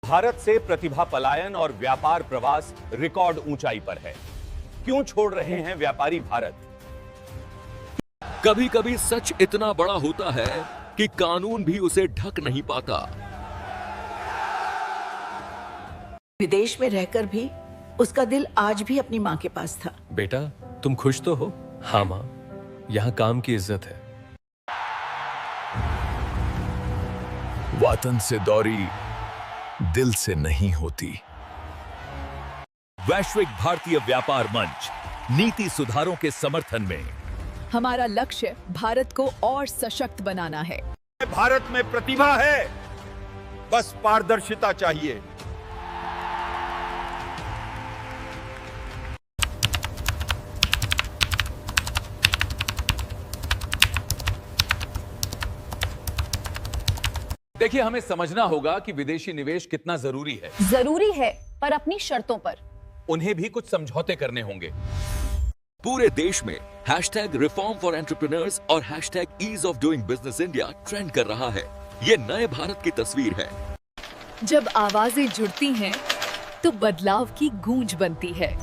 भारत से प्रतिभा पलायन और व्यापार प्रवास रिकॉर्ड ऊंचाई पर है। क्यों छोड़ रहे हैं व्यापारी भारत? कभी कभी सच इतना बड़ा होता है कि कानून भी उसे ढक नहीं पाता। विदेश में रहकर भी उसका दिल आज भी अपनी माँ के पास था। बेटा, तुम खुश तो हो? हाँ माँ, यहाँ काम की इज्जत है। वतन से दौरी दिल से नहीं होती। वैश्विक भारतीय व्यापार मंच नीति सुधारों के समर्थन में। हमारा लक्ष्य भारत को और सशक्त बनाना है। भारत में प्रतिभा है, बस पारदर्शिता चाहिए। देखिए, हमें समझना होगा कि विदेशी निवेश कितना जरूरी है। जरूरी है, पर अपनी शर्तों पर। उन्हें भी कुछ समझौते करने होंगे। पूरे देश में #रिफॉर्म फॉर एंटरप्रेन्योर्स और #ease of doing business India trend कर रहा है। ये नए भारत की तस्वीर है। जब आवाजें जुड़ती हैं, तो बदलाव की गूंज बनती है।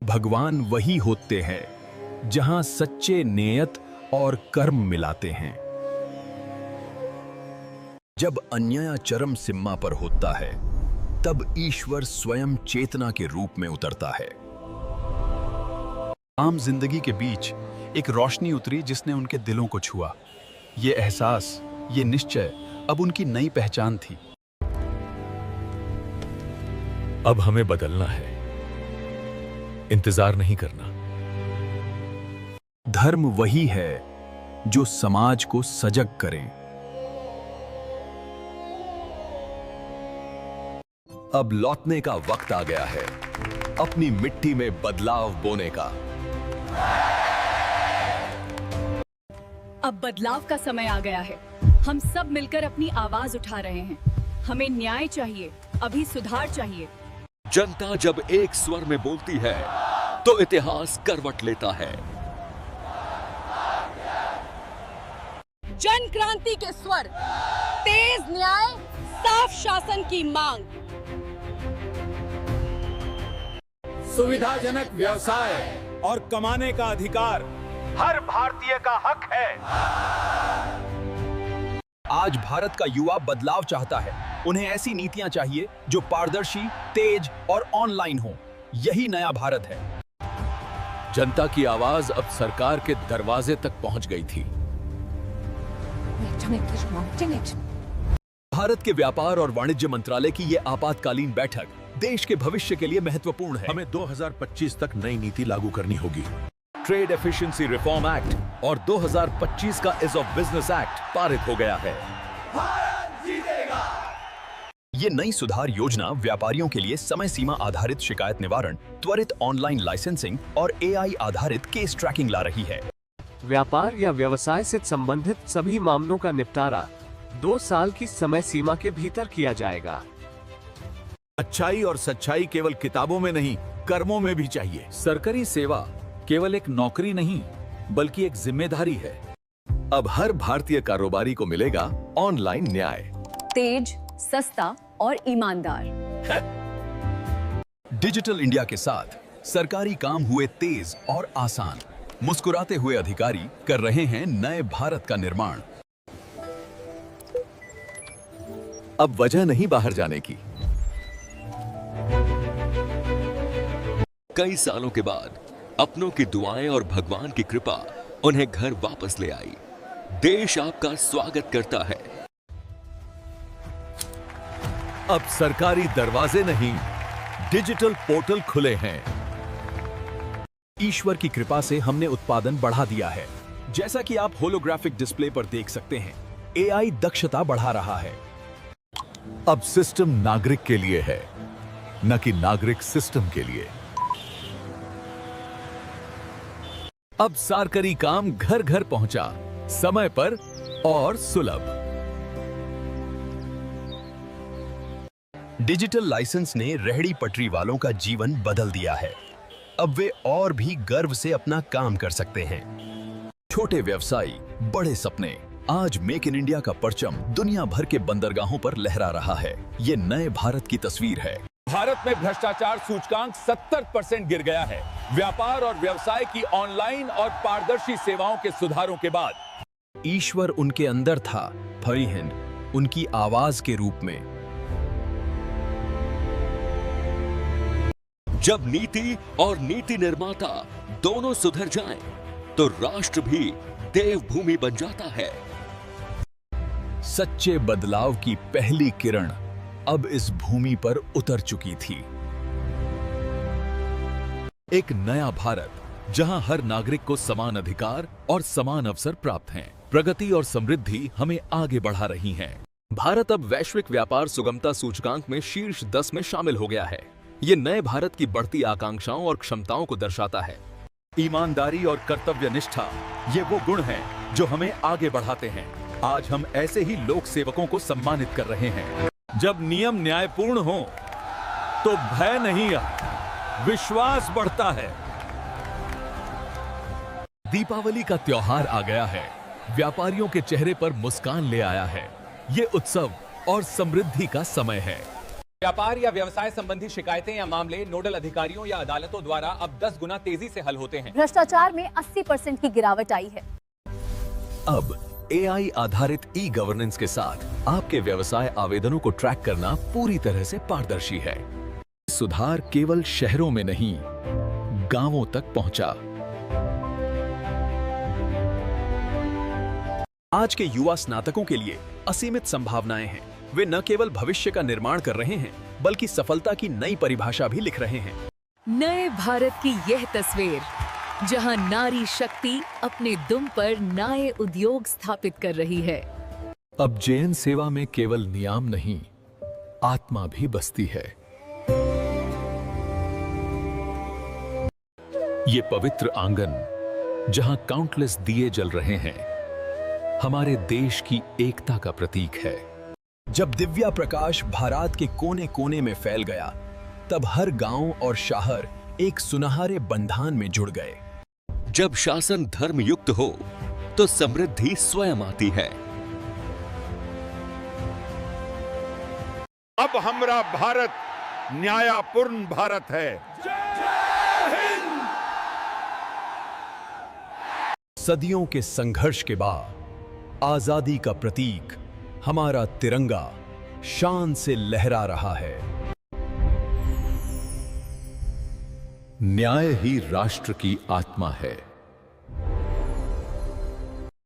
भगवान वही होते हैं जहां सच्चे नियत और कर्म मिलाते हैं। जब अन्याय चरम सीमा पर होता है, तब ईश्वर स्वयं चेतना के रूप में उतरता है। आम जिंदगी के बीच एक रोशनी उतरी जिसने उनके दिलों को छुआ। ये एहसास, ये निश्चय अब उनकी नई पहचान थी। अब हमें बदलना है, इंतजार नहीं करना। धर्म वही है जो समाज को सजग करे। अब लौटने का वक्त आ गया है, अपनी मिट्टी में बदलाव बोने का। अब बदलाव का समय आ गया है। हम सब मिलकर अपनी आवाज उठा रहे हैं। हमें न्याय चाहिए, अभी सुधार चाहिए। जनता जब एक स्वर में बोलती है, तो इतिहास करवट लेता है। जन क्रांति के स्वर, तेज न्याय, साफ शासन की मांग। सुविधाजनक व्यवसाय और कमाने का अधिकार हर भारतीय का हक है। आज भारत का युवा बदलाव चाहता है। उन्हें ऐसी नीतियां चाहिए जो पारदर्शी, तेज और ऑनलाइन हो। यही नया भारत है। जनता की आवाज अब सरकार के दरवाजे तक पहुंच गई थी। भारत के व्यापार और वाणिज्य मंत्रालय की ये आपातकालीन बैठक देश के भविष्य के लिए महत्वपूर्ण है। हमें 2025 तक नई नीति लागू करनी होगी। ट्रेड एफिशिएंसी रिफॉर्म एक्ट और 2025 का ईज ऑफ बिजनेस एक्ट पारित हो गया है। ये नई सुधार योजना व्यापारियों के लिए समय सीमा आधारित शिकायत निवारण, त्वरित ऑनलाइन लाइसेंसिंग और AI आधारित केस ट्रैकिंग ला रही है। व्यापार या व्यवसाय से संबंधित सभी मामलों का निपटारा 2 साल की समय सीमा के भीतर किया जाएगा। अच्छाई और सच्चाई केवल किताबों में नहीं, कर्मों में भी चाहिए। सरकारी सेवा केवल एक नौकरी नहीं, बल्कि एक जिम्मेदारी है। अब हर भारतीय कारोबारी को मिलेगा ऑनलाइन न्याय। तेज, सस्ता और ईमानदार। डिजिटल इंडिया के साथ सरकारी काम हुए तेज और आसान। मुस्कुराते हुए अधिकारी कर रहे हैं नए भारत का निर्माण। अब वजह नहीं बाहर जाने की। कई सालों के बाद अपनों की दुआएं और भगवान की कृपा उन्हें घर वापस ले आई। देश आपका स्वागत करता है। अब सरकारी दरवाजे नहीं, डिजिटल पोर्टल खुले हैं। ईश्वर की कृपा से हमने उत्पादन बढ़ा दिया है। जैसा कि आप होलोग्राफिक डिस्प्ले पर देख सकते हैं, AI दक्षता बढ़ा रहा है। अब सिस्टम नागरिक के लिए है, न कि नागरिक सिस्टम के लिए। अब सरकारी काम घर घर पहुंचा, समय पर और सुलभ। डिजिटल लाइसेंस ने रेहड़ी पटरी वालों का जीवन बदल दिया है। अब वे और भी गर्व से अपना काम कर सकते हैं। छोटे व्यवसायी, बड़े सपने। आज मेक इन इंडिया का परचम दुनिया भर के बंदरगाहों पर लहरा रहा है। ये नए भारत की तस्वीर है। भारत में भ्रष्टाचार सूचकांक 70% गिर गया है। व्यापार और व्यवसाय की ऑनलाइन और पारदर्शी सेवाओं के सुधारों के बाद ईश्वर उनके अंदर था, फरीहिंद उनकी आवाज के रूप में। जब नीति और नीति निर्माता दोनों सुधर जाएं, तो राष्ट्र भी देवभूमि बन जाता है। सच्चे बदलाव की पहली किरण अब इस भूमि पर उतर चुकी थी। एक नया भारत, जहां हर नागरिक को समान अधिकार और समान अवसर प्राप्त हैं। प्रगति और समृद्धि हमें आगे बढ़ा रही हैं। भारत अब वैश्विक व्यापार सुगमता सूचकांक में शीर्ष 10 में शामिल हो गया है। ये नए भारत की बढ़ती आकांक्षाओं और क्षमताओं को दर्शाता है। ईमानदारी और कर्तव्य निष्ठा, ये वो गुण हैं जो हमें आगे बढ़ाते हैं। आज हम ऐसे ही लोक सेवकों को सम्मानित कर रहे हैं। जब नियम न्यायपूर्ण हो तो भय नहीं, विश्वास बढ़ता है। दीपावली का त्योहार आ गया है। व्यापारियों के चेहरे पर मुस्कान ले आया है। ये उत्सव और समृद्धि का समय है। व्यापार या व्यवसाय संबंधी शिकायतें या मामले नोडल अधिकारियों या अदालतों द्वारा अब 10 गुना तेजी से हल होते हैं। भ्रष्टाचार में 80% की गिरावट आई है। अब AI आधारित ई गवर्नेंस के साथ आपके व्यवसाय आवेदनों को ट्रैक करना पूरी तरह से पारदर्शी है। सुधार केवल शहरों में नहीं, गांवों तक पहुंचा। आज के युवा स्नातकों के लिए असीमित संभावनाएं हैं। वे न केवल भविष्य का निर्माण कर रहे हैं, बल्कि सफलता की नई परिभाषा भी लिख रहे हैं। नए भारत की यह तस्वीर, जहां नारी शक्ति अपने दुम पर नए उद्योग स्थापित कर रही है। अब JN सेवा में केवल नियम नहीं, आत्मा भी बसती है। ये पवित्र आंगन, जहां काउंटलेस दिए जल रहे हैं, हमारे देश की एकता का प्रतीक है। जब दिव्या प्रकाश भारत के कोने कोने में फैल गया, तब हर गांव और शहर एक सुनहरे बंधन में जुड़ गए। जब शासन धर्म युक्त हो, तो समृद्धि स्वयं आती है। अब हमारा भारत न्यायपूर्ण भारत है। सदियों के संघर्ष के बाद आजादी का प्रतीक हमारा तिरंगा शान से लहरा रहा है। न्याय ही राष्ट्र की आत्मा है।